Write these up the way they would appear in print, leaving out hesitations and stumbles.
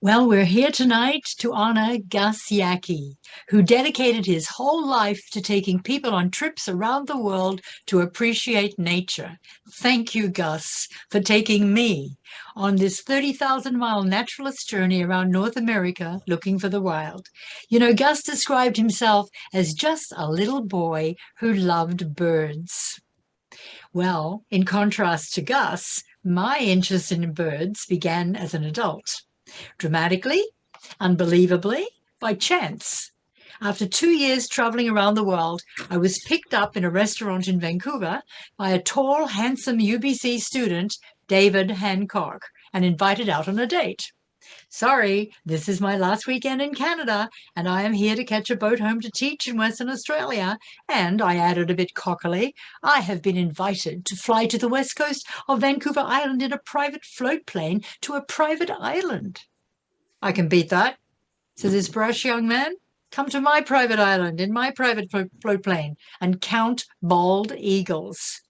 Well, we're here tonight to honor Gus Yaki, who dedicated his whole life to taking people on trips around the world to appreciate nature. Thank you, Gus, for taking me on this 30,000-mile naturalist journey around North America looking for the wild. You know, Gus described himself as just a little boy who loved birds. Well, in contrast to Gus, my interest in birds began as an adult. Dramatically, unbelievably, by chance. After 2 years traveling around the world, I was picked up in a restaurant in Vancouver by a tall, handsome UBC student, Lyn Hancock, and invited out on a date. Sorry, this is my last weekend in Canada, and I am here to catch a boat home to teach in Western Australia. And I added a bit cockily, I have been invited to fly to the west coast of Vancouver Island in a private float plane to a private island. I can beat that, says this brash young man. Come to my private island in my private float plane and count bald eagles.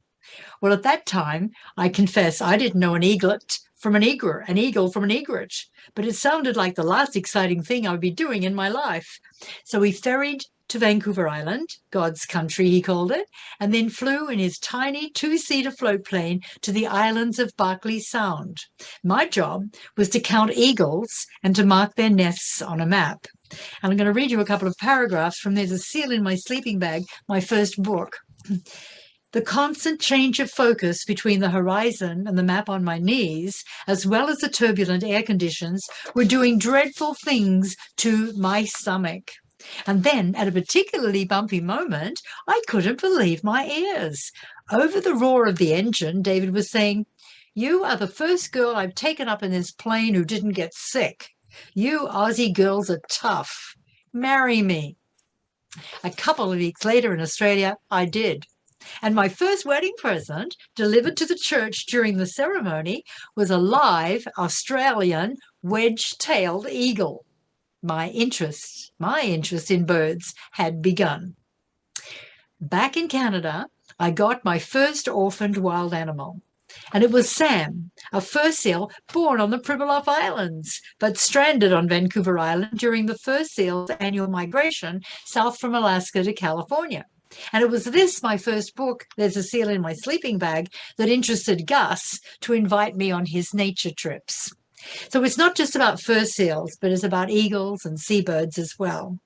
Well, at that time, I confess I didn't know an eaglet from an egret, an eagle from an egret, but it sounded like the last exciting thing I would be doing in my life. So we ferried to Vancouver Island, God's country he called it, and then flew in his tiny two-seater float plane to the islands of Barkly Sound. My job was to count eagles and to mark their nests on a map. And I'm going to read you a couple of paragraphs from There's a Seal in My Sleeping Bag, my first book. The constant change of focus between the horizon and the map on my knees, as well as the turbulent air conditions, were doing dreadful things to my stomach. And then, at a particularly bumpy moment, I couldn't believe my ears. Over the roar of the engine, David was saying, "You are the first girl I've taken up in this plane who didn't get sick. You Aussie girls are tough. Marry me." A couple of weeks later in Australia, I did. And my first wedding present, delivered to the church during the ceremony, was a live Australian wedge-tailed eagle. My interest in birds had begun. Back in Canada, I got my first orphaned wild animal. And it was Sam, a fur seal born on the Pribilof Islands, but stranded on Vancouver Island during the fur seal's annual migration south from Alaska to California. And it was this, my first book, There's a Seal in My Sleeping Bag, that interested Gus to invite me on his nature trips. So it's not just about fur seals, but it's about eagles and seabirds as well.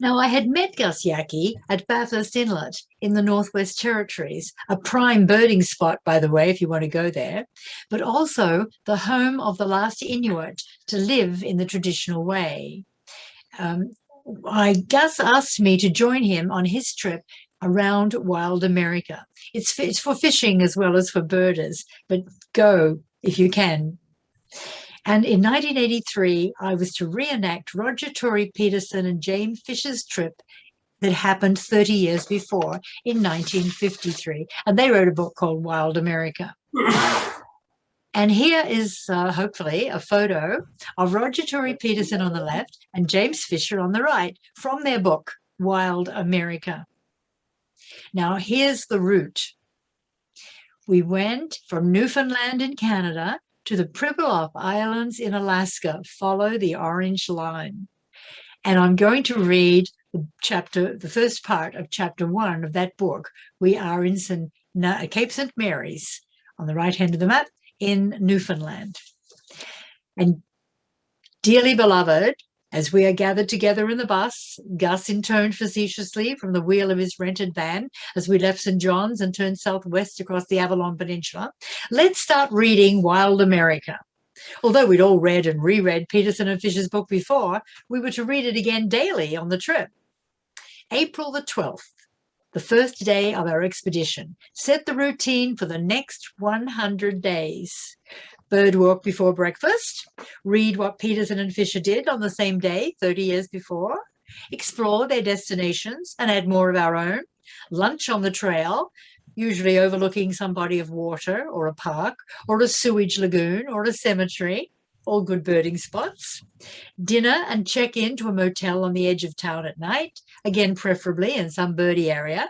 Now, I had met Gus Yaki at Bathurst Inlet in the Northwest Territories, a prime birding spot, by the way, if you want to go there, but also the home of the last Inuit to live in the traditional way. Gus asked me to join him on his trip around wild America. It's for fishing as well as for birders, but go if you can. And in 1983, I was to reenact Roger Tory Peterson and James Fisher's trip that happened 30 years before in 1953. And they wrote a book called Wild America. And here is, hopefully, a photo of Roger Tory Peterson on the left and James Fisher on the right from their book, Wild America. Now, here's the route. We went from Newfoundland in Canada to the Pribilof Islands in Alaska. Follow the orange line. And I'm going to read the first part of chapter 1 of that book. We are in Cape St. Mary's on the right hand of the map, in Newfoundland. And dearly beloved, as we are gathered together in the bus, Gus intoned facetiously from the wheel of his rented van as we left St. John's and turned southwest across the Avalon Peninsula, let's start reading Wild America. Although we'd all read and reread Peterson and Fisher's book before, we were to read it again daily on the trip. April the 12th. The first day of our expedition. Set the routine for the next 100 days. Bird walk before breakfast. Read what Peterson and Fisher did on the same day, 30 years before. Explore their destinations and add more of our own. Lunch on the trail, usually overlooking some body of water or a park or a sewage lagoon or a cemetery. All good birding spots. Dinner and check in to a motel on the edge of town at night, again preferably in some birdie area.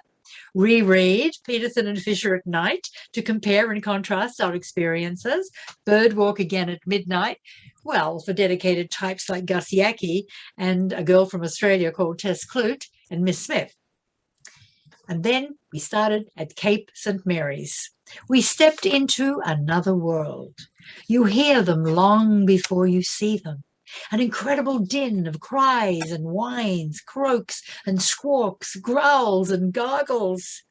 reread Peterson and Fisher at night to compare and contrast our experiences, birdwalk again at midnight, well, for dedicated types like Gus Yaki and a girl from Australia called Tess Clute and Miss Smith. And then we started at Cape St. Mary's. We stepped into another world. You hear them long before you see them. An incredible din of cries and whines, croaks and squawks, growls and gargles.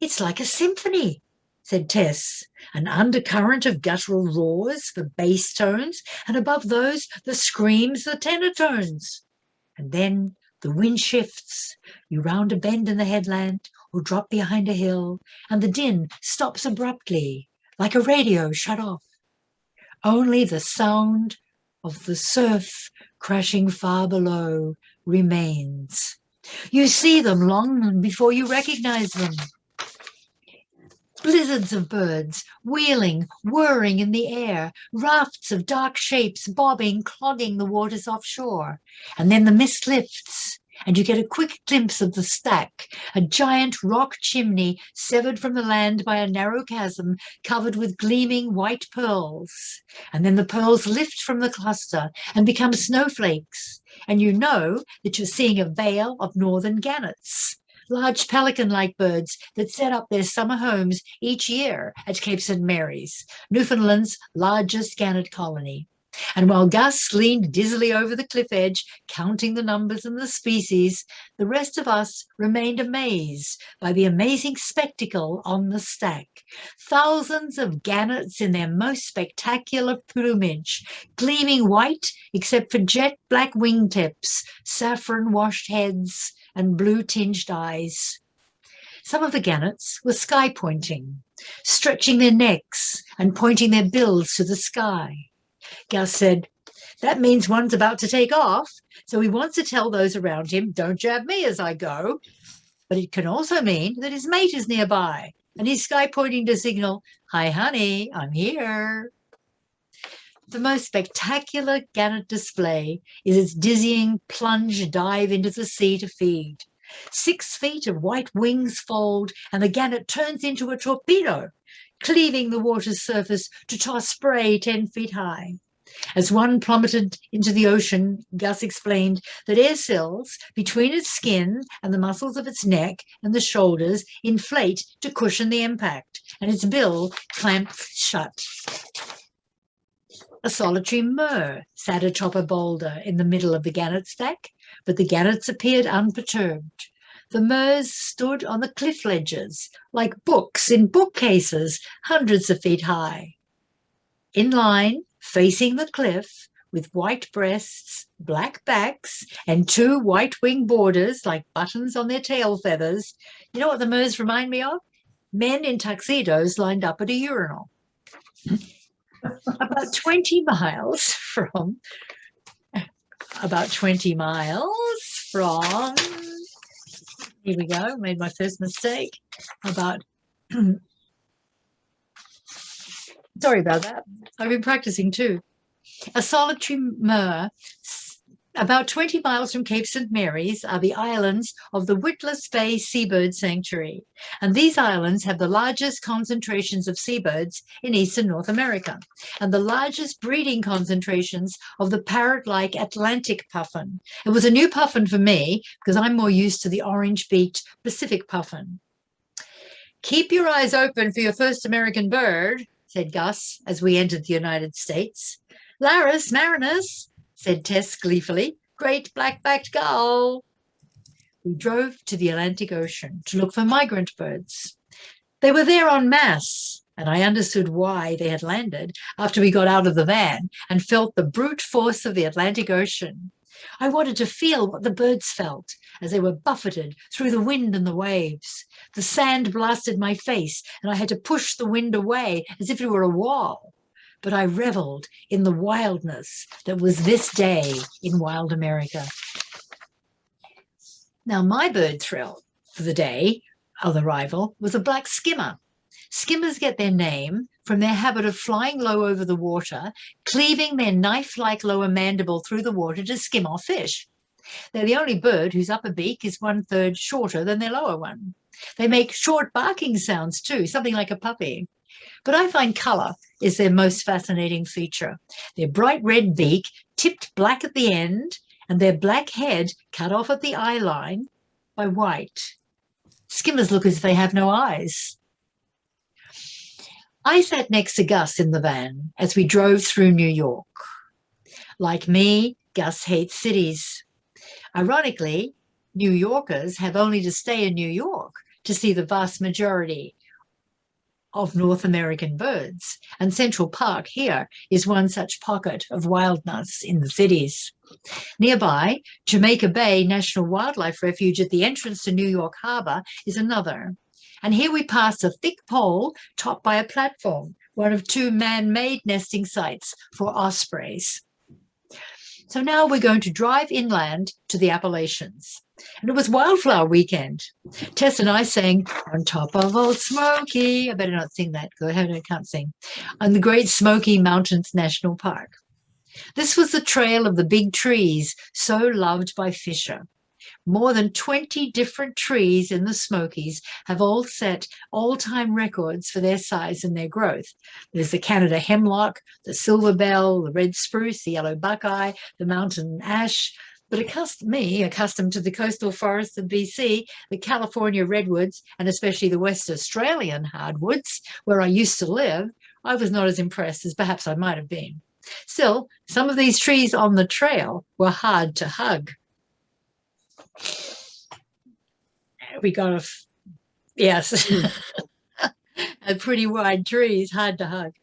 It's like a symphony, said Tess, an undercurrent of guttural roars for bass tones, and above those the screams for tenor tones. And then the wind shifts. You round a bend in the headland or drop behind a hill, and the din stops abruptly, like a radio shut off. Only the sound of the surf crashing far below remains. You see them long before you recognize them. Blizzards of birds, wheeling, whirring in the air, rafts of dark shapes bobbing, clogging the waters offshore. And then the mist lifts, and you get a quick glimpse of the stack, a giant rock chimney severed from the land by a narrow chasm covered with gleaming white pearls. And then the pearls lift from the cluster and become snowflakes, and you know that you're seeing a veil of northern gannets, large pelican-like birds that set up their summer homes each year at Cape St. Mary's, Newfoundland's largest gannet colony. And while Gus leaned dizzily over the cliff edge, counting the numbers and the species, the rest of us remained amazed by the amazing spectacle on the stack. Thousands of gannets in their most spectacular plumage, gleaming white except for jet black wingtips, saffron-washed heads, and blue-tinged eyes. Some of the gannets were sky-pointing, stretching their necks and pointing their bills to the sky. Gus said, "That means one's about to take off, so he wants to tell those around him, 'Don't jab me as I go.' But it can also mean that his mate is nearby, and he's sky-pointing to signal, 'Hi, honey, I'm here.'" The most spectacular gannet display is its dizzying plunge dive into the sea to feed. 6 feet of white wings fold, and the gannet turns into a torpedo, cleaving the water's surface to toss spray 10 feet high. As one plummeted into the ocean, Gus explained that air cells between its skin and the muscles of its neck and the shoulders inflate to cushion the impact, and its bill clamps shut. A solitary murre sat atop a boulder in the middle of the gannet stack, but the gannets appeared unperturbed. The murres stood on the cliff ledges, like books in bookcases, hundreds of feet high. In line, facing the cliff, with white breasts, black backs, and 2 white wing borders like buttons on their tail feathers, you know what the murres remind me of? Men in tuxedos lined up at a urinal. About 20 miles from, here we go, made my first mistake, sorry about that, I've been practicing too. A solitary murre. About 20 miles from Cape St. Mary's are the islands of the Witless Bay Seabird Sanctuary, and these islands have the largest concentrations of seabirds in eastern North America, and the largest breeding concentrations of the parrot-like Atlantic puffin. It was a new puffin for me because I'm more used to the orange-beaked Pacific puffin. "Keep your eyes open for your first American bird," said Gus as we entered the United States. "Larus marinus," said Tess gleefully. "Great black-backed gull." We drove to the Atlantic Ocean to look for migrant birds. They were there en masse, and I understood why they had landed after we got out of the van and felt the brute force of the Atlantic Ocean. I wanted to feel what the birds felt as they were buffeted through the wind and the waves. The sand blasted my face, and I had to push the wind away as if it were a wall. But I reveled in the wildness that was this day in wild America. Now, my bird thrill for the day of arrival was a black skimmer. Skimmers get their name from their habit of flying low over the water, cleaving their knife-like lower mandible through the water to skim off fish. They're the only bird whose upper beak is 1/3 shorter than their lower one. They make short barking sounds too, something like a puppy. But I find color is their most fascinating feature. Their bright red beak, tipped black at the end, and their black head cut off at the eye line by white. Skimmers look as if they have no eyes. I sat next to Gus in the van as we drove through New York. Like me, Gus hates cities. Ironically, New Yorkers have only to stay in New York to see the vast majority of North American birds, and Central Park here is one such pocket of wildness in the cities. Nearby, Jamaica Bay National Wildlife Refuge at the entrance to New York Harbor is another. And here we pass a thick pole topped by a platform, one of two man-made nesting sites for ospreys. So now we're going to drive inland to the Appalachians. And it was Wildflower Weekend. Tess and I sang "On Top of Old Smoky." I better not sing that because I can't sing. On the Great Smoky Mountains National Park. This was the trail of the big trees so loved by Fisher. More than 20 different trees in the Smokies have all set all-time records for their size and their growth. There's the Canada hemlock, the silver bell, the red spruce, the yellow buckeye, the mountain ash. But accustomed to the coastal forests of BC, the California redwoods, and especially the West Australian hardwoods, where I used to live, I was not as impressed as perhaps I might have been. Still, some of these trees on the trail were hard to hug. We got yes, pretty wide trees, hard to hug.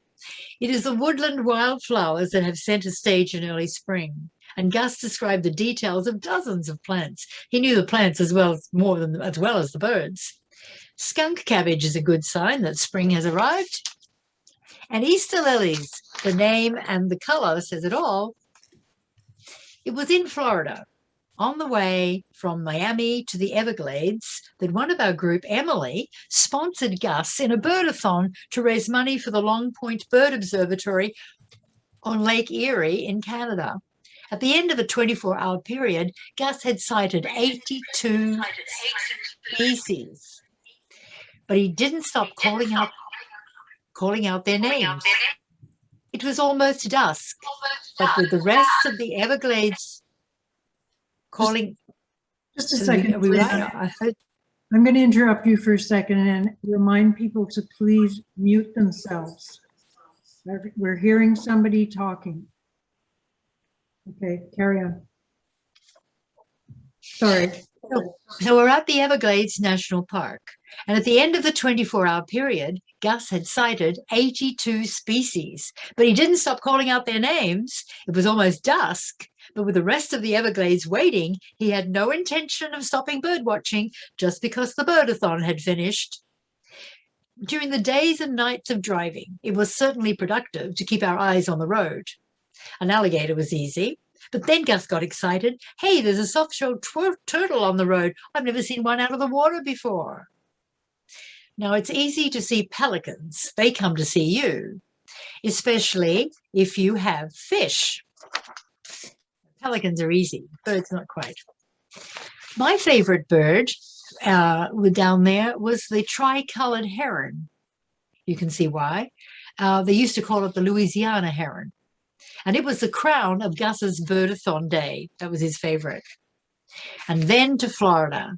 It is the woodland wildflowers that have center stage in early spring. And Gus described the details of dozens of plants. He knew the plants as well as the birds. Skunk cabbage is a good sign that spring has arrived. And Easter lilies, the name and the color says it all. It was in Florida, on the way from Miami to the Everglades, that one of our group, Emily, sponsored Gus in a birdathon to raise money for the Long Point Bird Observatory on Lake Erie in Canada. At the end of a 24-hour period, Gus had sighted 82 species, but he didn't stop calling out their names. It was almost dusk, but with the rest of the Everglades calling. Just a second. I'm going to interrupt you for a second and remind people to please mute themselves. We're hearing somebody talking. Okay, carry on. Sorry. So we're at the Everglades National Park, and at the end of the 24-hour period, Gus had sighted 82 species, but he didn't stop calling out their names. It was almost dusk, but with the rest of the Everglades waiting, he had no intention of stopping bird watching just because the birdathon had finished. During the days and nights of driving, it was certainly productive to keep our eyes on the road. An alligator was easy, but then Gus got excited. Hey, there's a soft-shelled turtle on the road. I've never seen one out of the water before. Now, it's easy to see pelicans. They come to see you, especially if you have fish. Pelicans are easy, birds not quite. My favorite bird down there was the tricolored heron. You can see why. They used to call it the Louisiana heron. And it was the crown of Gus's birdathon day. That was his favorite. And then to Florida.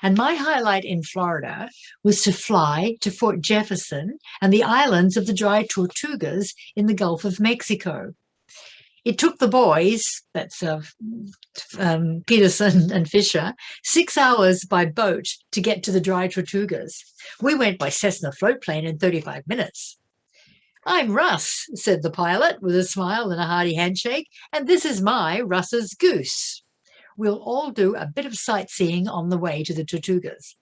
And my highlight in Florida was to fly to Fort Jefferson and the islands of the dry tortugas in the Gulf of Mexico. It took the boys, that's Peterson and Fisher, 6 hours by boat to get to the dry tortugas. We went by Cessna float plane in 35 minutes. I'm Russ, said the pilot with a smile and a hearty handshake, and this is my Russ's goose. We'll all do a bit of sightseeing on the way to the Tortugas.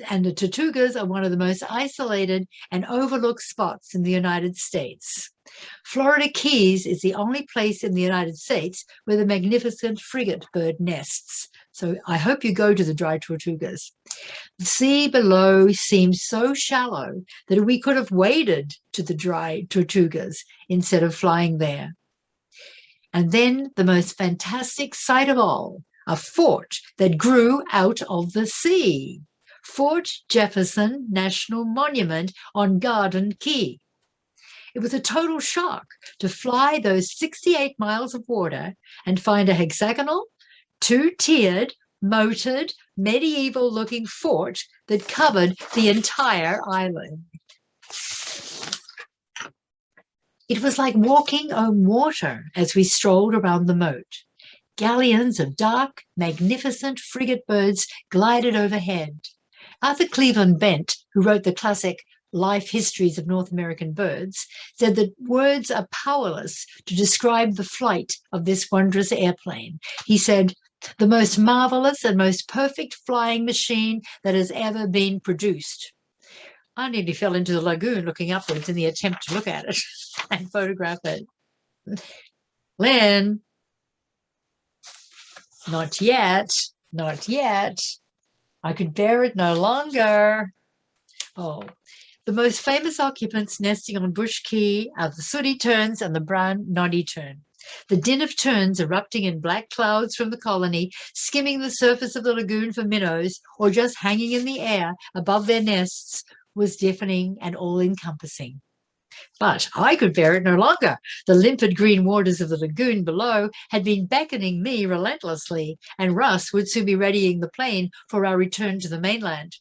And the Tortugas are one of the most isolated and overlooked spots in the United States. Florida Keys is the only place in the United States where the magnificent frigate bird nests. So I hope you go to the dry Tortugas. The sea below seems so shallow that we could have waded to the dry Tortugas instead of flying there. And then the most fantastic sight of all, a fort that grew out of the sea. Fort Jefferson National Monument on Garden Key. It was a total shock to fly those 68 miles of water and find a hexagonal, two-tiered, moated, medieval-looking fort that covered the entire island. It was like walking on water as we strolled around the moat. Galleons of dark, magnificent frigate birds glided overhead. Arthur Cleveland Bent, who wrote the classic Life Histories of North American Birds, said that words are powerless to describe the flight of this wondrous airplane. He said, "The most marvelous and most perfect flying machine that has ever been produced." I nearly fell into the lagoon looking upwards in the attempt to look at it and photograph it. Lyn, not yet, not yet. I could bear it no longer. Oh, the most famous occupants nesting on Bush Key are the sooty terns and the brown noddy tern. The din of terns erupting in black clouds from the colony, skimming the surface of the lagoon for minnows, or just hanging in the air above their nests, was deafening and all-encompassing. But I could bear it no longer. The limpid green waters of the lagoon below had been beckoning me relentlessly, and Russ would soon be readying the plane for our return to the mainland.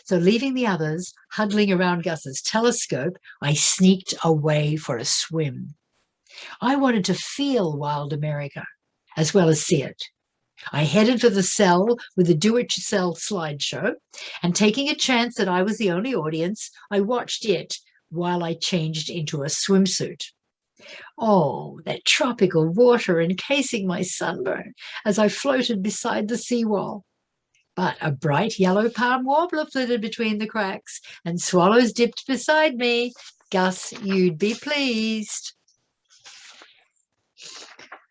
So leaving the others huddling around Gus's telescope, I sneaked away for a swim. I wanted to feel wild America as well as see it. I headed for the cell with the do-it-yourself slideshow, and taking a chance that I was the only audience, I watched it while I changed into a swimsuit. Oh, that tropical water encasing my sunburn as I floated beside the seawall. But a bright yellow palm warbler flitted between the cracks, and swallows dipped beside me. Gus, you'd be pleased.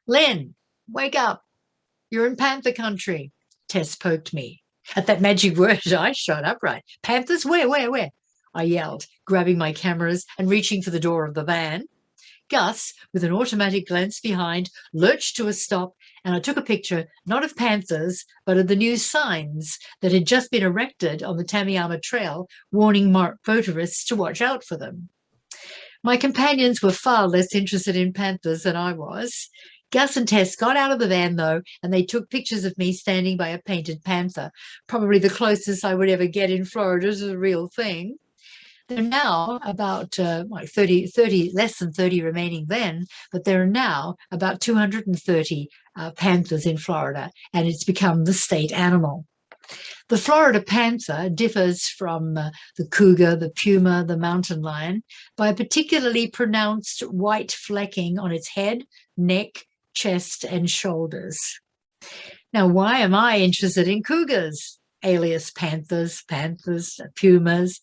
Lyn, wake up. You're in panther country. Tess poked me. At that magic word, I shot upright. Panthers? Where? I yelled, grabbing my cameras and reaching for the door of the van. Gus, with an automatic glance behind, lurched to a stop, and I took a picture, not of panthers, but of the new signs that had just been erected on the Tamiama Trail, warning motorists to watch out for them. My companions were far less interested in panthers than I was. Gus and Tess got out of the van, though, and they took pictures of me standing by a painted panther, probably the closest I would ever get in Florida to the real thing. There are now about less than 30 remaining then, but there are now about 230 panthers in Florida, and it's become the state animal. The Florida panther differs from the cougar, the puma, the mountain lion by a particularly pronounced white flecking on its head, neck, chest, and shoulders. Now, why am I interested in cougars, alias panthers, pumas?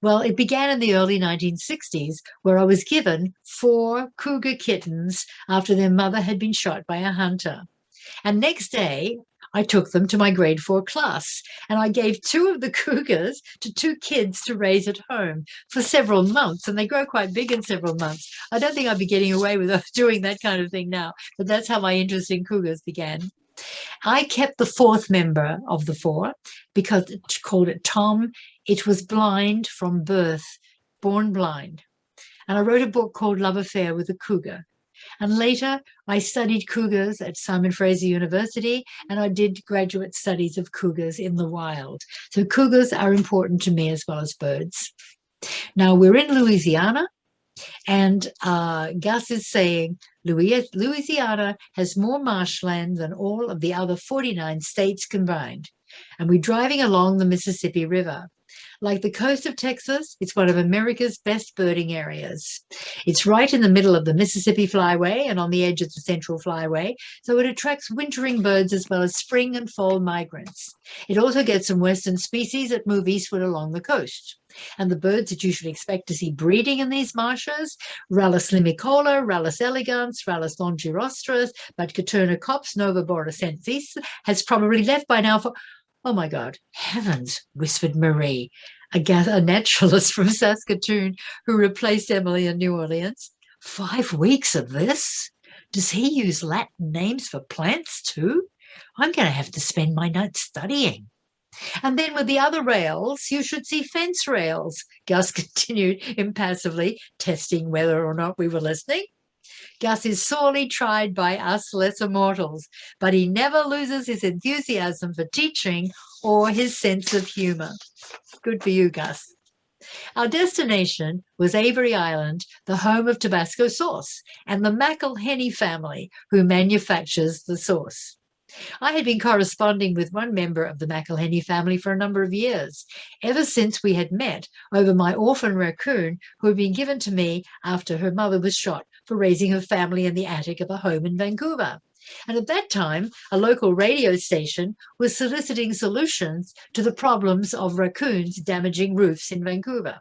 Well, it began in the early 1960s, where I was given 4 cougar kittens after their mother had been shot by a hunter. And next day, I took them to my grade 4 class, and I gave 2 of the cougars to 2 kids to raise at home for several months, and they grow quite big in several months. I don't think I'd be getting away with doing that kind of thing now, but that's how my interest in cougars began. I kept the 4th member of the 4 because it called it Tom. It was blind from birth, born blind. And I wrote a book called Love Affair with a Cougar. And later, I studied cougars at Simon Fraser University, and I did graduate studies of cougars in the wild. So cougars are important to me as well as birds. Now, we're in Louisiana, and Gus is saying Louisiana has more marshland than all of the other 49 states combined. And we're driving along the Mississippi River. Like the coast of Texas, it's one of America's best birding areas. It's right in the middle of the Mississippi Flyway and on the edge of the Central Flyway, so it attracts wintering birds as well as spring and fall migrants. It also gets some western species that move eastward along the coast. And the birds that you should expect to see breeding in these marshes, Rallus limicola, Rallus elegans, Rallus longirostris, but Caterna cops, Nova boracensis, has probably left by now for... Oh, my God, heavens, whispered Marie, a naturalist from Saskatoon who replaced Emily in New Orleans. 5 weeks of this? Does he use Latin names for plants too? I'm going to have to spend my night studying. And then with the other rails, you should see fence rails. Gus continued impassively, testing whether or not we were listening. Gus is sorely tried by us lesser mortals, but he never loses his enthusiasm for teaching or his sense of humor. Good for you, Gus. Our destination was Avery Island, the home of Tabasco sauce, and the McElhenney family, who manufactures the sauce. I had been corresponding with one member of the McElhenney family for a number of years, ever since we had met over my orphan raccoon, who had been given to me after her mother was shot for raising her family in the attic of a home in Vancouver. And at that time, a local radio station was soliciting solutions to the problems of raccoons damaging roofs in Vancouver.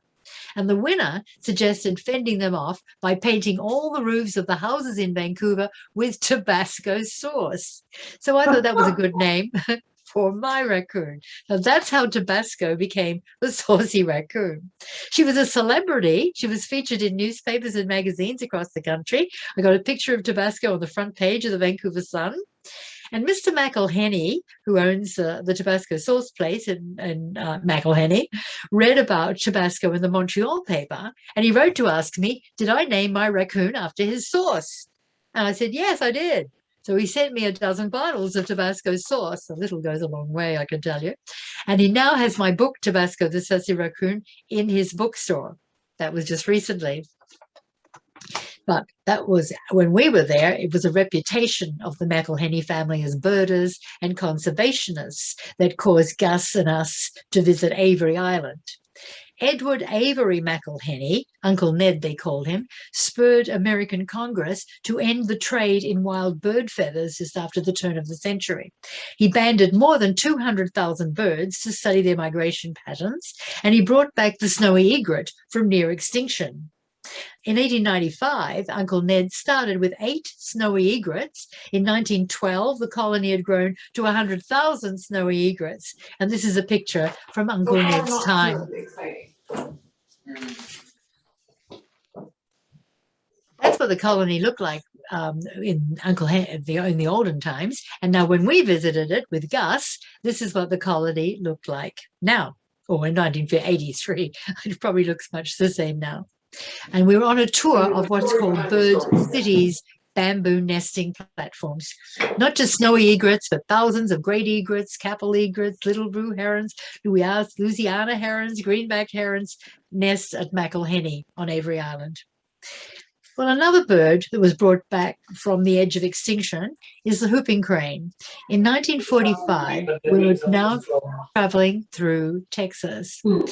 And the winner suggested fending them off by painting all the roofs of the houses in Vancouver with Tabasco sauce. So I thought that was a good name for my raccoon. So that's how Tabasco became the saucy raccoon. She was a celebrity. She was featured in newspapers and magazines across the country. I got a picture of Tabasco on the front page of the Vancouver Sun. And Mr. McElhenney, who owns the Tabasco sauce place in McElhenney, read about Tabasco in the Montreal paper, and he wrote to ask me, did I name my raccoon after his sauce? And I said, yes, I did. So he sent me a dozen bottles of Tabasco sauce. A little goes a long way, I can tell you. And he now has my book, Tabasco, the Saucy Raccoon, in his bookstore. That was just recently. But that was, when we were there, it was a reputation of the McElhenney family as birders and conservationists that caused Gus and us to visit Avery Island. Edward Avery McElhenney, Uncle Ned they called him, spurred American Congress to end the trade in wild bird feathers just after the turn of the century. He banded more than 200,000 birds to study their migration patterns, and he brought back the snowy egret from near extinction. In 1895, Uncle Ned started with 8 snowy egrets. In 1912, the colony had grown to 100,000 snowy egrets. And this is a picture from Uncle Ned's time. That's what the colony looked like in the olden times. And now when we visited it with Gus, this is what the colony looked like now, or in 1983. It probably looks much the same now. And we were on a tour of what's called Bird City's bamboo nesting platforms. Not just snowy egrets, but thousands of great egrets, capel egrets, little blue herons, Louisiana herons, greenback herons nest at McElhenney on Avery Island. Well, another bird that was brought back from the edge of extinction is the whooping crane. In 1945, we were now traveling through Texas. And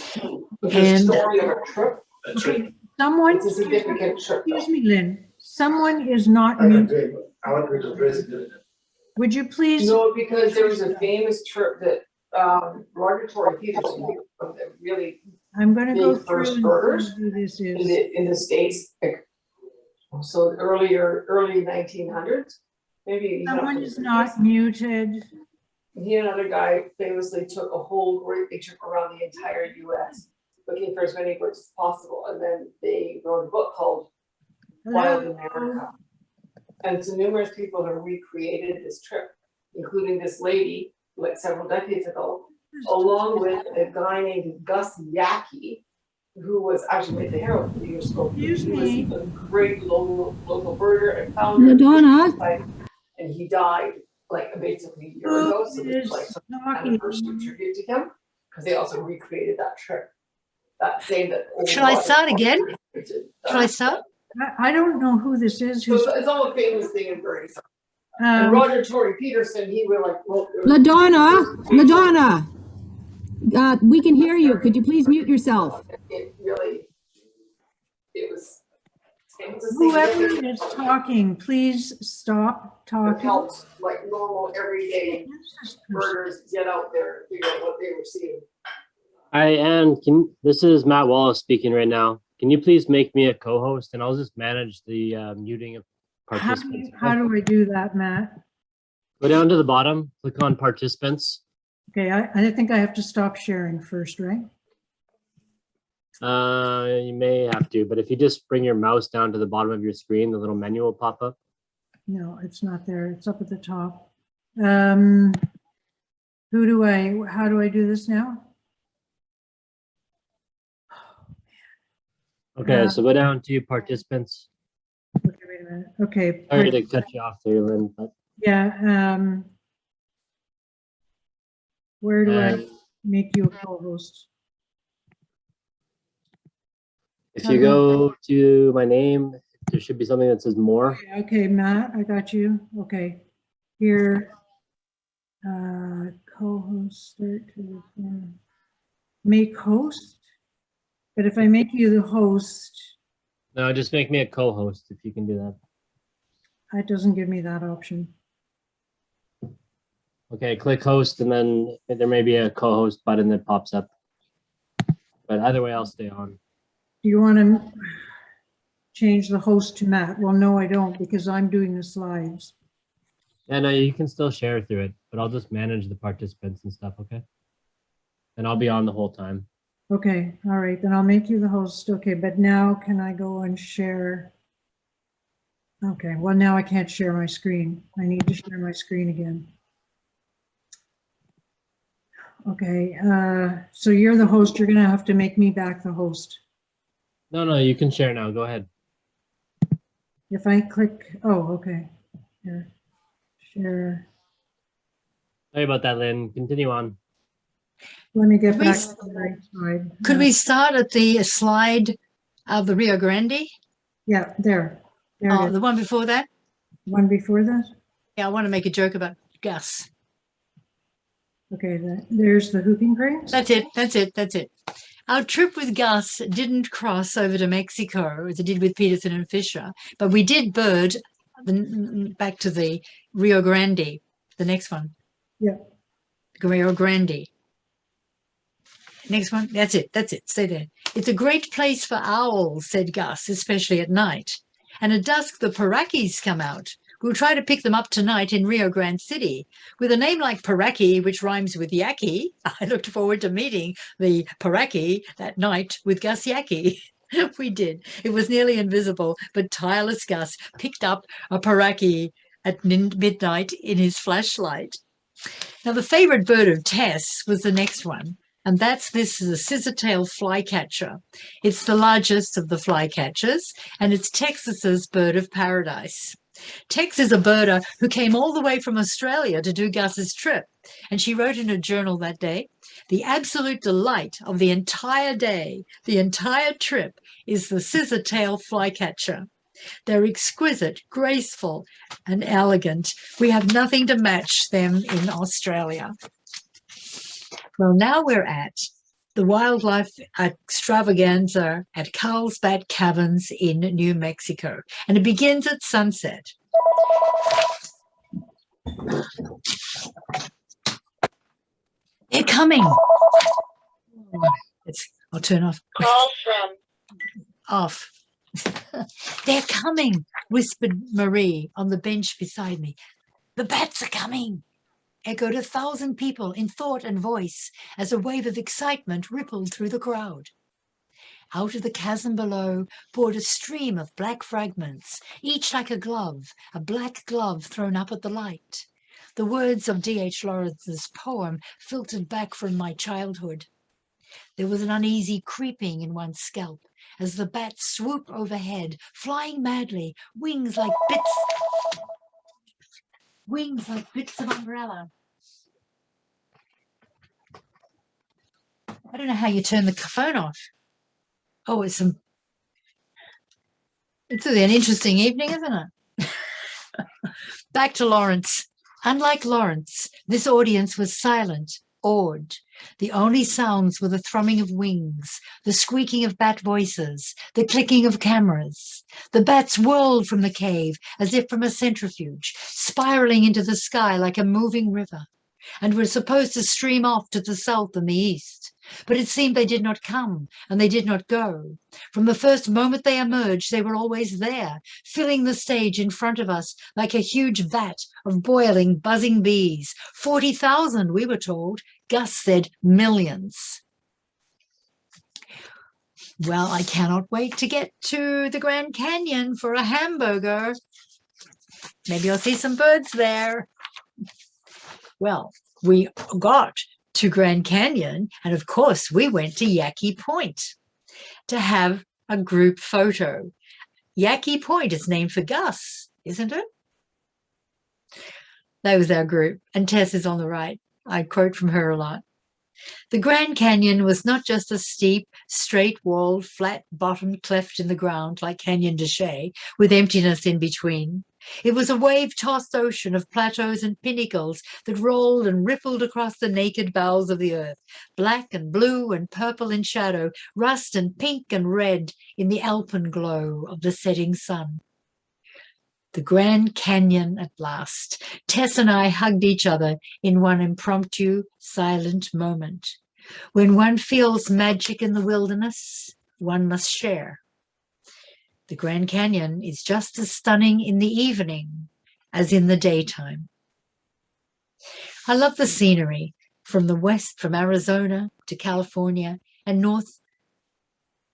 someone, excuse me, Lynn, someone is not muted. Would you please? No, because there was a famous trip that Roger Tory Peterson really. I'm going to go through first birders who this is. In the States. So early 1900s, maybe. Someone is not muted. He and another guy famously took a whole great big trip around the entire U.S. looking for as many birds as possible, and then they wrote a book called Wild America. And so numerous people have recreated this trip, including this lady, like several decades ago, along with a guy named Gus Yaki, who was actually made the hero a few years ago. He was a great local birder and founder. Madonna. And he died like basically a year ago. So this is like some anniversary tribute to him, because they also recreated that trip. That same that. Shall I start again? Shall I start? I don't know who this is. So it's all a famous thing in birding. And Roger Tory Peterson, he was like, well, Madonna, we can hear you. Could you please mute yourself? It really, it was whoever is talking, please stop talking. It helps like normal everyday birders get out there, figure out what they were seeing. Hi, Anne. This is Matt Wallace speaking right now. Can you please make me a co-host, and I'll just manage the muting of participants. How do I do that, Matt? Go down to the bottom, click on participants. Okay, I think I have to stop sharing first, right? You may have to, but if you just bring your mouse down to the bottom of your screen, the little menu will pop up. No, it's not there. It's up at the top. how do I do this now? Okay, so go down to participants. Okay, wait a minute. Okay. Sorry to cut you off there, Lynn, but Yeah, where do I and make you a co-host? if you go to my name, there should be something that says more. Okay, Matt, I got you. Okay. Here, co-host, start to make host. But if I make you the host, No, just make me a co-host if you can do that. it doesn't give me that option. Okay, click host and then there may be a co-host button that pops up. But either way, I'll stay on. Do you want to change the host to Matt? Well, no, I don't, because I'm doing the slides. Yeah, no, you can still share through it, but I'll just manage the participants and stuff, okay? And I'll be on the whole time. Okay, all right, then I'll make you the host. Okay, but now can I go and share? Okay, well, now I can't share my screen. I need to share my screen again. Okay, so you're the host. You're gonna have to make me back the host. No, you can share now. Go ahead. If I click, oh, okay. Here, share. Sorry about that, Lynn. Continue on. Let me get Could we back s- to the right slide. Could we start at the slide of the Rio Grande? Yeah, there. There Oh, it is. the one before that? One before that? Yeah, I want to make a joke about Gus. Okay, there's the whooping cranes. That's it. Our trip with Gus didn't cross over to Mexico as it did with Peterson and Fisher, but we did bird back to the Rio Grande, the next one. Yeah. Rio Grande. Next one. That's it. Stay there. It's a great place for owls, said Gus, especially at night. And at dusk, the Parakis come out. We'll try to pick them up tonight in Rio Grande City. With a name like Paraki, which rhymes with Yaki, I looked forward to meeting the Paraki that night with Gus Yaki. We did. It was nearly invisible, but tireless Gus picked up a Paraki at midnight in his flashlight. Now, the favorite bird of Tess was the next one. And this is a scissor-tailed flycatcher. It's the largest of the flycatchers, and it's Texas's bird of paradise. Tex is a birder who came all the way from Australia to do Gus's trip, and she wrote in her journal that day, the absolute delight of the entire day, the entire trip, is the scissor-tailed flycatcher. They're exquisite, graceful, and elegant. We have nothing to match them in Australia. Well, now we're at the wildlife extravaganza at Carlsbad Caverns in New Mexico, and it begins at sunset. They're coming. I'll turn off. Call from. Off. They're coming, whispered Marie on the bench beside me. The bats are coming, echoed 1,000 people in thought and voice as a wave of excitement rippled through the crowd. Out of the chasm below poured a stream of black fragments, each like a black glove thrown up at the light. The words of D.H. Lawrence's poem filtered back from my childhood. There was an uneasy creeping in one's scalp as the bats swooped overhead, flying madly, wings like bits of umbrella. I don't know how you turn the phone off. Oh, it's an interesting evening, isn't it? Back to Lawrence. Unlike Lawrence, this audience was silent, awed. The only sounds were the thrumming of wings, the squeaking of bat voices, the clicking of cameras. The bats whirled from the cave as if from a centrifuge, spiraling into the sky like a moving river, and were supposed to stream off to the south and the east. But it seemed they did not come, and they did not go. From the first moment they emerged, they were always there, filling the stage in front of us like a huge vat of boiling, buzzing bees. 40,000, we were told. Gus said millions. Well, I cannot wait to get to the Grand Canyon for a hamburger. Maybe I'll see some birds there. Well, we got to Grand Canyon, and of course we went to Yaki Point to have a group photo. Yaki Point is named for Gus, isn't it? That was our group, and Tess is on the right. I quote from her a lot. The Grand Canyon was not just a steep, straight-walled, flat-bottomed cleft in the ground like Canyon de Chelly, with emptiness in between. It was a wave-tossed ocean of plateaus and pinnacles that rolled and rippled across the naked bowels of the earth, black and blue and purple in shadow, rust and pink and red in the alpenglow of the setting sun. The Grand Canyon at last. Tess and I hugged each other in one impromptu, silent moment. When one feels magic in the wilderness, one must share. The Grand Canyon is just as stunning in the evening as in the daytime. I love the scenery from the west, from Arizona to California, and north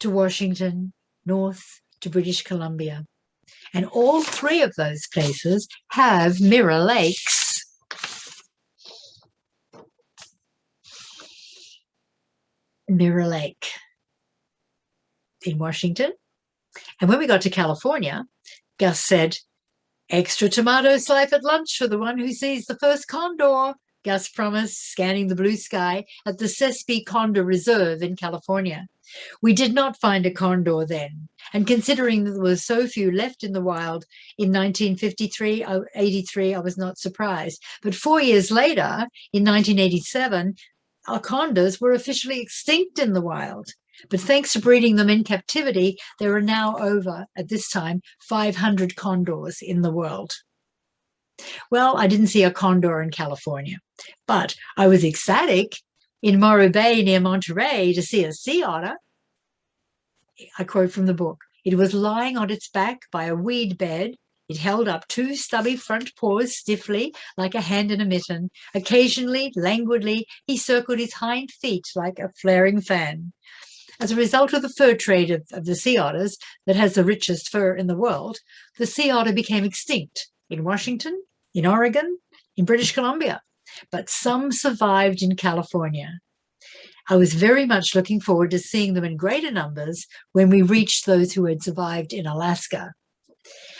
to Washington, north to British Columbia. And all three of those places have mirror lakes. Mirror Lake in Washington. And when we got to California, Gus said, "Extra tomato slice at lunch for the one who sees the first condor," Gus promised, scanning the blue sky at the Sespe Condor Reserve in California. We did not find a condor then, and considering that there were so few left in the wild in 1983, I was not surprised. But 4 years later, in 1987, our condors were officially extinct in the wild. But thanks to breeding them in captivity, there are now over, at this time, 500 condors in the world. Well, I didn't see a condor in California, but I was ecstatic in Morro Bay near Monterey to see a sea otter. I quote from the book, "It was lying on its back by a weed bed. It held up two stubby front paws stiffly, like a hand in a mitten. Occasionally, languidly, he circled his hind feet like a flaring fan." As a result of the fur trade of the sea otters that has the richest fur in the world, the sea otter became extinct in Washington, in Oregon, in British Columbia, but some survived in California. I was very much looking forward to seeing them in greater numbers when we reached those who had survived in Alaska.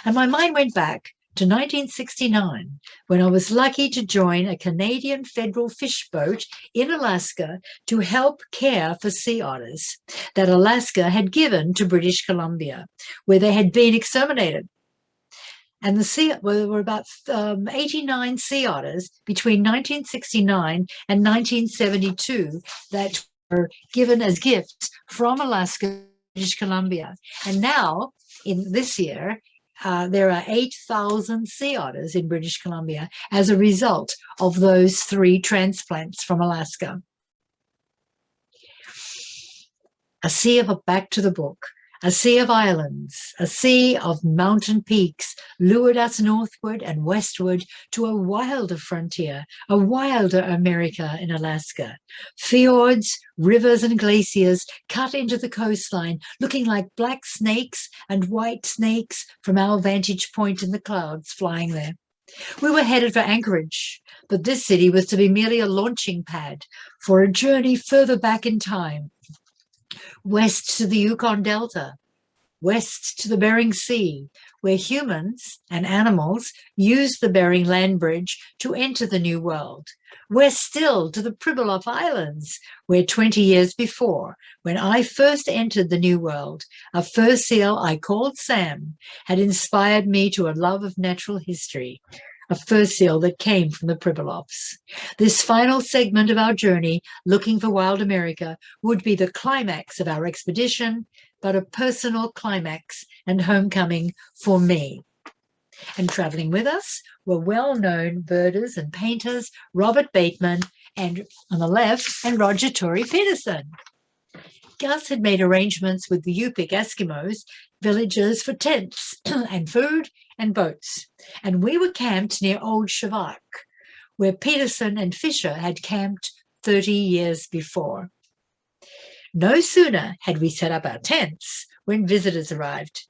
And my mind went back to 1969, when I was lucky to join a Canadian federal fish boat in Alaska to help care for sea otters that Alaska had given to British Columbia, where they had been exterminated. And there were about 89 sea otters between 1969 and 1972 that were given as gifts from Alaska, British Columbia. And now, in this year, there are 8,000 sea otters in British Columbia as a result of those 3 transplants from Alaska. Back to the book. A sea of islands, a sea of mountain peaks lured us northward and westward to a wilder frontier, a wilder America in Alaska. Fjords, rivers and glaciers cut into the coastline, looking like black snakes and white snakes from our vantage point in the clouds flying there. We were headed for Anchorage, but this city was to be merely a launching pad for a journey further back in time. West to the Yukon Delta, west to the Bering Sea, where humans and animals used the Bering Land Bridge to enter the New World. West still to the Pribilof Islands, where 20 years before, when I first entered the New World, a fur seal I called Sam had inspired me to a love of natural history, a fur seal that came from the Pribilofs. This final segment of our journey, looking for wild America, would be the climax of our expedition, but a personal climax and homecoming for me. And traveling with us were well-known birders and painters, Robert Bateman, and on the left, and Roger Tory Peterson. Gus had made arrangements with the Yupik Eskimos villagers for tents and food and boats, and we were camped near Old Shavak, where Peterson and Fisher had camped 30 years before. No sooner had we set up our tents when visitors arrived.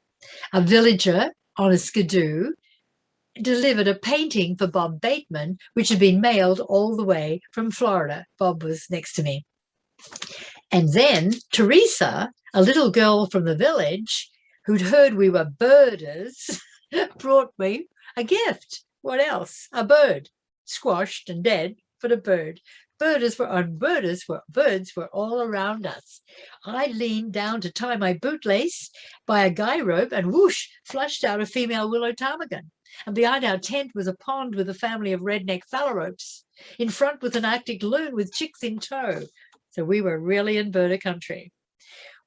A villager on a skidoo delivered a painting for Bob Bateman, which had been mailed all the way from Florida. Bob was next to me. And then Teresa, a little girl from the village who'd heard we were birders, brought me a gift. What else? A bird, squashed and dead, but a bird. Birds were all around us. I leaned down to tie my bootlace by a guy rope and whoosh, flushed out a female willow ptarmigan. And behind our tent was a pond with a family of redneck phalaropes. In front was an Arctic loon with chicks in tow. So we were really in birder country.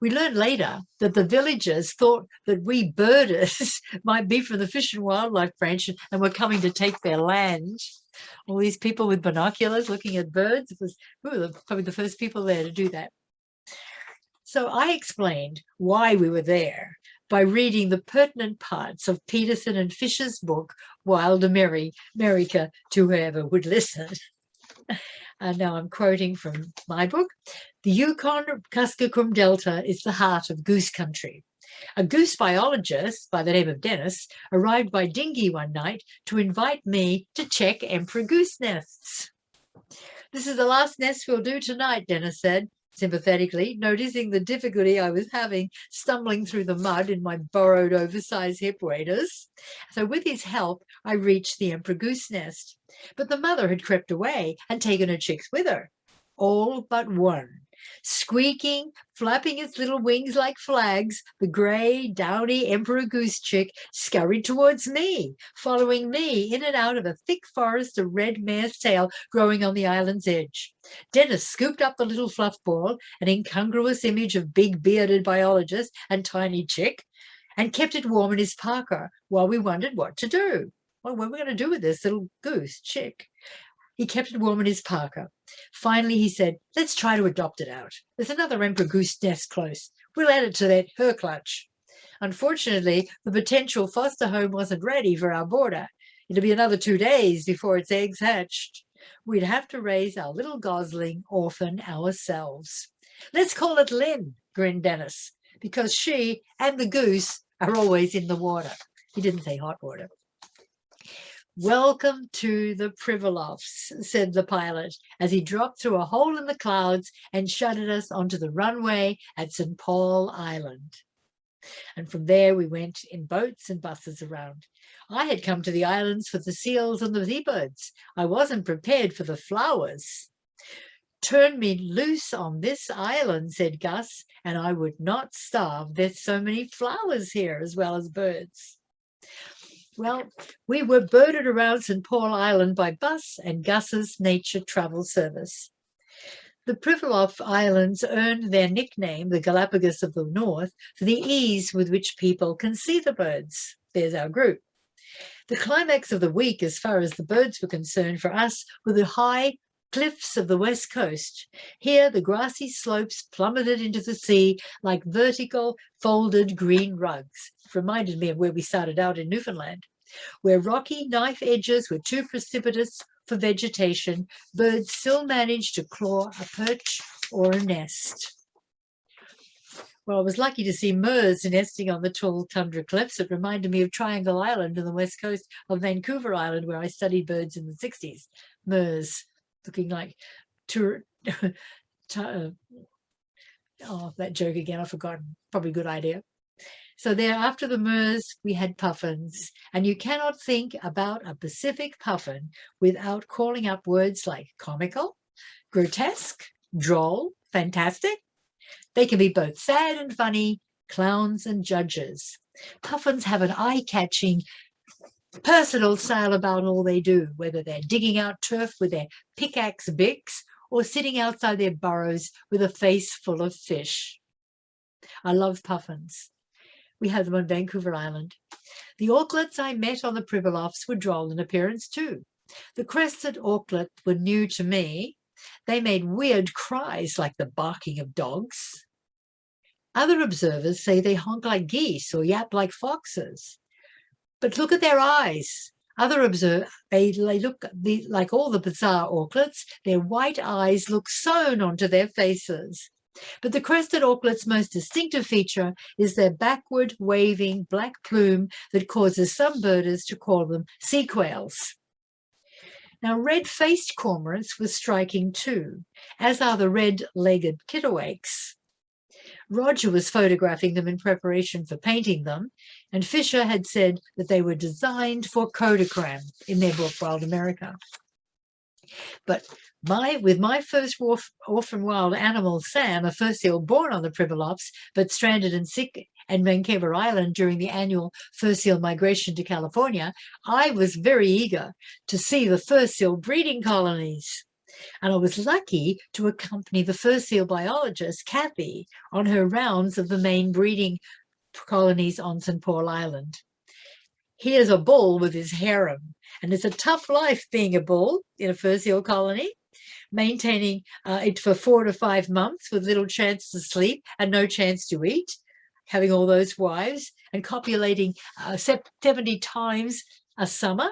We learned later that the villagers thought that we birders might be from the Fish and Wildlife Branch and were coming to take their land. All these people with binoculars looking at birds. We were probably the first people there to do that. So I explained why we were there by reading the pertinent parts of Peterson and Fisher's book, Wild America, to whoever would listen. And now I'm quoting from my book. The Yukon-Kuskokwim Delta is the heart of goose country. A goose biologist by the name of Dennis arrived by dinghy one night to invite me to check emperor goose nests. This is the last nest we'll do tonight, Dennis said, sympathetically, noticing the difficulty I was having stumbling through the mud in my borrowed oversized hip waders. So with his help, I reached the emperor goose nest. But the mother had crept away and taken her chicks with her, all but one. Squeaking, flapping its little wings like flags, the grey, downy emperor goose chick scurried towards me, following me in and out of a thick forest of red mare's tail growing on the island's edge. Dennis scooped up the little fluff ball, an incongruous image of big bearded biologist and tiny chick, and kept it warm in his parka while we wondered what to do. Well, what are we going to do with this little goose chick? He kept it warm in his parka. Finally, he said, let's try to adopt it out. There's another emperor goose nest close. We'll add it to her clutch. Unfortunately, the potential foster home wasn't ready for our border. It'll be another 2 days before its eggs hatched. We'd have to raise our little gosling orphan ourselves. Let's call it Lyn, grinned Dennis, because she and the goose are always in the water. He didn't say hot water. Welcome to the Pribilofs, said the pilot, as he dropped through a hole in the clouds and shuttled us onto the runway at St. Paul Island. And from there we went in boats and buses around. I had come to the islands for the seals and the seabirds. I wasn't prepared for the flowers. Turn me loose on this island, said Gus, and I would not starve. There's so many flowers here as well as birds. Well, we were birded around St. Paul Island by bus and Gus's nature travel service. The Pribilof Islands earned their nickname, the Galapagos of the North, for the ease with which people can see the birds. There's our group. The climax of the week, as far as the birds were concerned for us, were the high cliffs of the west coast. Here, the grassy slopes plummeted into the sea like vertical, folded green rugs. It reminded me of where we started out in Newfoundland. Where rocky knife edges were too precipitous for vegetation, birds still managed to claw a perch or a nest. Well, I was lucky to see murres nesting on the tall tundra cliffs. It reminded me of Triangle Island on the west coast of Vancouver Island, where I studied birds in the 60s. Murres, looking like that joke again, I've forgotten. Probably a good idea. So there, after the murres, we had puffins. And you cannot think about a Pacific puffin without calling up words like comical, grotesque, droll, fantastic. They can be both sad and funny, clowns and judges. Puffins have an eye-catching, personal style about all they do, whether they're digging out turf with their pickaxe beaks or sitting outside their burrows with a face full of fish. I love puffins. We have them on Vancouver Island. The auklets I met on the Pribilofs were droll in appearance too. The crested auklet were new to me. They made weird cries like the barking of dogs. Other observers say they honk like geese or yap like foxes. But look at their eyes. Other observers, they look like all the bizarre auklets. Their white eyes look sewn onto their faces. But the crested auklet's most distinctive feature is their backward waving black plume that causes some birders to call them sea quails. Now, red-faced cormorants were striking too, as are the red-legged kittiwakes. Roger was photographing them in preparation for painting them, and Fisher had said that they were designed for Kodachrome in their book, Wild America. But with my first orphan wild animal, Sam, a fur seal born on the Pribilofs, but stranded and sick at Vancouver Island during the annual fur seal migration to California, I was very eager to see the fur seal breeding colonies. And I was lucky to accompany the fur seal biologist, Kathy, on her rounds of the main breeding colonies on St. Paul Island. He is a bull with his harem, and it's a tough life being a bull in a fur seal colony, maintaining it for 4 to 5 months with little chance to sleep and no chance to eat, having all those wives and copulating 70 times a summer.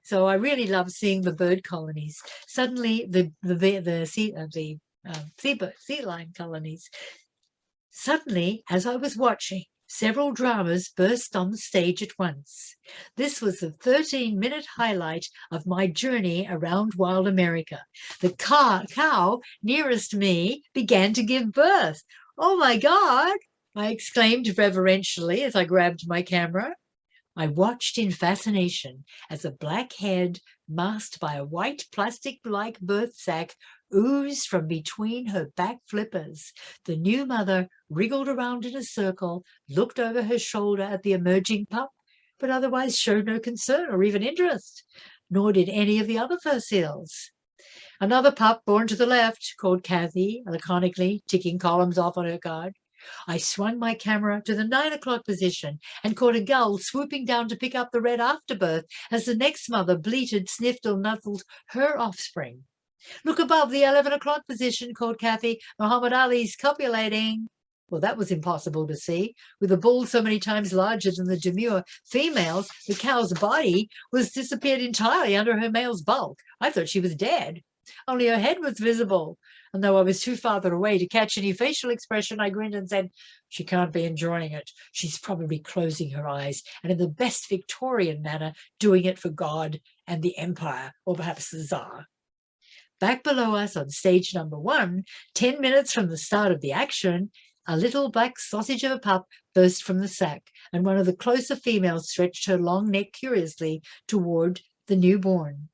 So I really love seeing the bird colonies. Suddenly, the sea lion colonies. Suddenly, as I was watching, several dramas burst on the stage at once. This was the 13-minute highlight of my journey around wild America. The cow nearest me began to give birth. "Oh my God!" I exclaimed reverentially as I grabbed my camera. I watched in fascination as a black head masked by a white plastic-like birth sac oozed from between her back flippers. The new mother wriggled around in a circle, looked over her shoulder at the emerging pup, but otherwise showed no concern or even interest, nor did any of the other fur seals. Another pup born to the left, called Kathy, laconically ticking columns off on her card. I swung my camera to the 9 o'clock position and caught a gull swooping down to pick up the red afterbirth as the next mother bleated, sniffed, or nuzzled her offspring. "Look above the 11 o'clock position," called Kathy. "Muhammad Ali's copulating." Well, that was impossible to see. With a bull so many times larger than the demure females, the cow's body was disappeared entirely under her male's bulk. I thought she was dead. Only her head was visible. And though I was too far away to catch any facial expression, I grinned and said, "She can't be enjoying it. She's probably closing her eyes and in the best Victorian manner doing it for God and the Empire, or perhaps the Tsar." Back below us on stage number 1, 10 minutes from the start of the action, a little black sausage of a pup burst from the sack, and one of the closer females stretched her long neck curiously toward the newborn.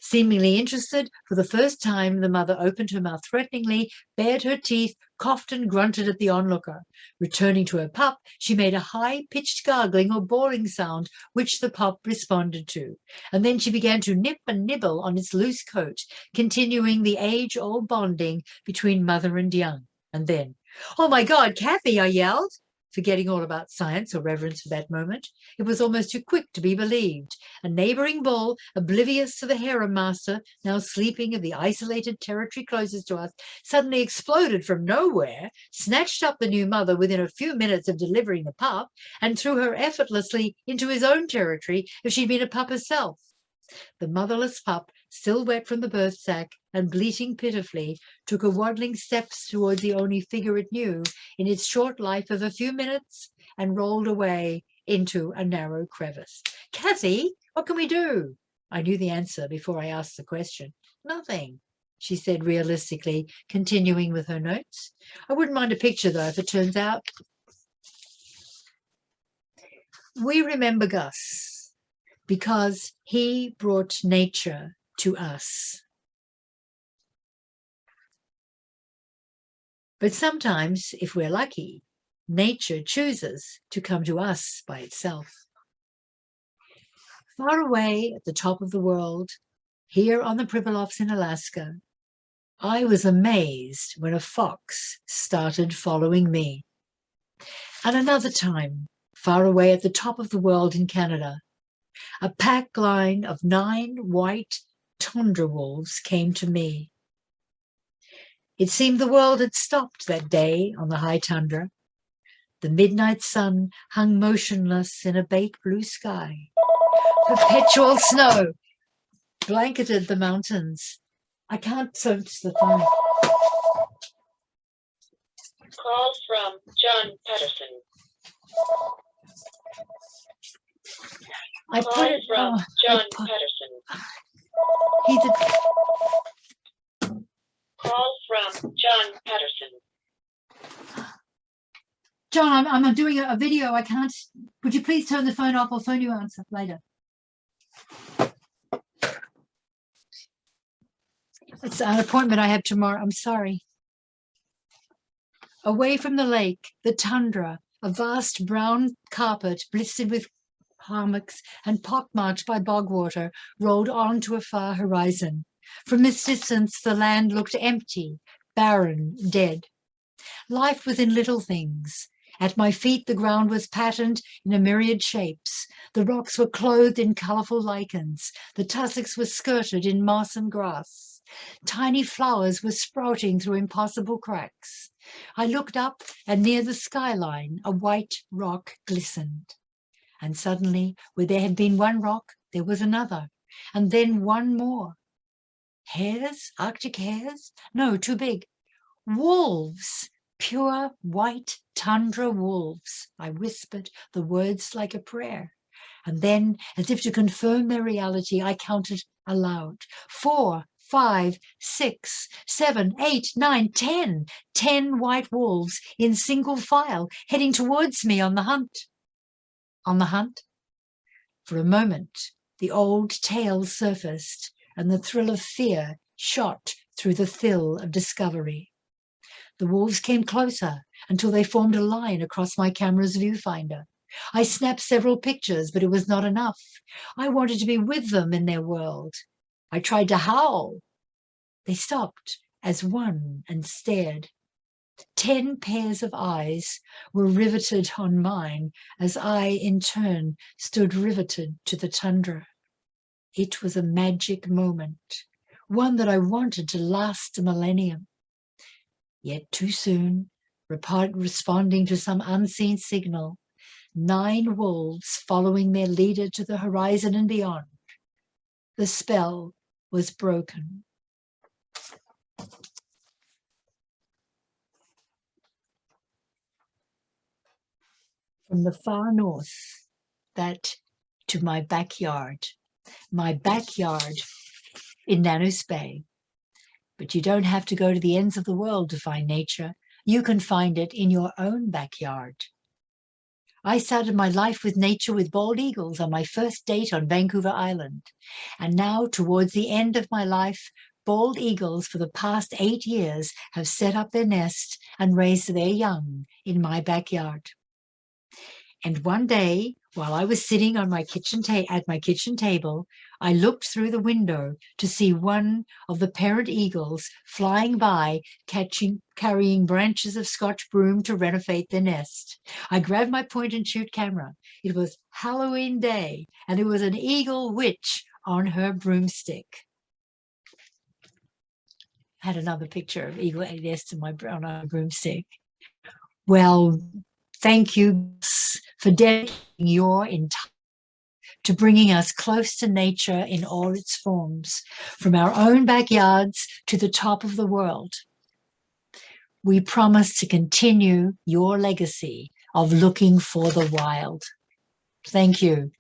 Seemingly interested, for the first time, the mother opened her mouth threateningly, bared her teeth, coughed and grunted at the onlooker. Returning to her pup, she made a high-pitched gargling or bawling sound, which the pup responded to. And then she began to nip and nibble on its loose coat, continuing the age-old bonding between mother and young. And then, "Oh my God, Kathy," I yelled, forgetting all about science or reverence for that moment. It was almost too quick to be believed. A neighboring bull, oblivious to the harem master, now sleeping in the isolated territory closest to us, suddenly exploded from nowhere, snatched up the new mother within a few minutes of delivering the pup, and threw her effortlessly into his own territory as she'd been a pup herself. The motherless pup, still wet from the birth sack and bleating pitifully, took a waddling steps towards the only figure it knew in its short life of a few minutes and rolled away into a narrow crevice. "Kathy, what can we do?" I knew the answer before I asked the question. "Nothing," she said realistically, continuing with her notes. "I wouldn't mind a picture, though, if it turns out." We remember Gus because he brought nature to us. But sometimes, if we're lucky, nature chooses to come to us by itself. Far away at the top of the world, here on the Pribilofs in Alaska, I was amazed when a fox started following me. And another time, far away at the top of the world in Canada, a pack line of 9 white tundra wolves came to me. It seemed the world had stopped that day on the high tundra. The midnight sun hung motionless in a bait blue sky. Perpetual snow blanketed the mountains. I can't search the phone. Call from John Patterson. I Call put it, from oh, John Patterson. he's a, Call from John Patterson. John, I'm doing a video. I can't, would you please turn the phone off? I'll phone you answer later. It's an appointment I have tomorrow. I'm sorry. Away from the lake, the tundra, a vast brown carpet blistered with hummocks and pockmarked by bog water, rolled on to a far horizon. From this distance, the land looked empty, barren, dead. Life was in little things. At my feet, the ground was patterned in a myriad shapes. The rocks were clothed in colourful lichens. The tussocks were skirted in moss and grass. Tiny flowers were sprouting through impossible cracks. I looked up, and near the skyline, a white rock glistened. And suddenly, where there had been one rock, there was another, and then one more. Hares? Arctic hares? No, too big. Wolves! Pure white tundra wolves. I whispered the words like a prayer. And then, as if to confirm their reality, I counted aloud. 4, 5, 6, 7, 8, 9, 10. 10 white wolves in single file, heading towards me on the hunt. On the hunt? For a moment, the old tale surfaced, and the thrill of fear shot through the thrill of discovery. The wolves came closer until they formed a line across my camera's viewfinder. I snapped several pictures, but it was not enough. I wanted to be with them in their world. I tried to howl. They stopped as one and stared. 10 pairs of eyes were riveted on mine as I, in turn, stood riveted to the tundra. It was a magic moment, one that I wanted to last a millennium. Yet too soon, responding to some unseen signal, 9 wolves following their leader to the horizon and beyond. The spell was broken. From the far north, that to my backyard in Nanos Bay. But you don't have to go to the ends of the world to find nature. You can find it in your own backyard. I started my life with nature with bald eagles on my first date on Vancouver Island. And now, towards the end of my life, bald eagles for the past 8 years have set up their nest and raised their young in my backyard. And one day, while I was sitting on my at my kitchen table, I looked through the window to see one of the parent eagles flying by, carrying branches of Scotch broom to renovate their nest. I grabbed my point-and-shoot camera. It was Halloween Day, and there was an eagle witch on her broomstick. I had another picture of eagle nest on a broomstick. Well, thank you for dedicating your entire to bringing us close to nature in all its forms, from our own backyards to the top of the world. We promise to continue your legacy of looking for the wild. Thank you.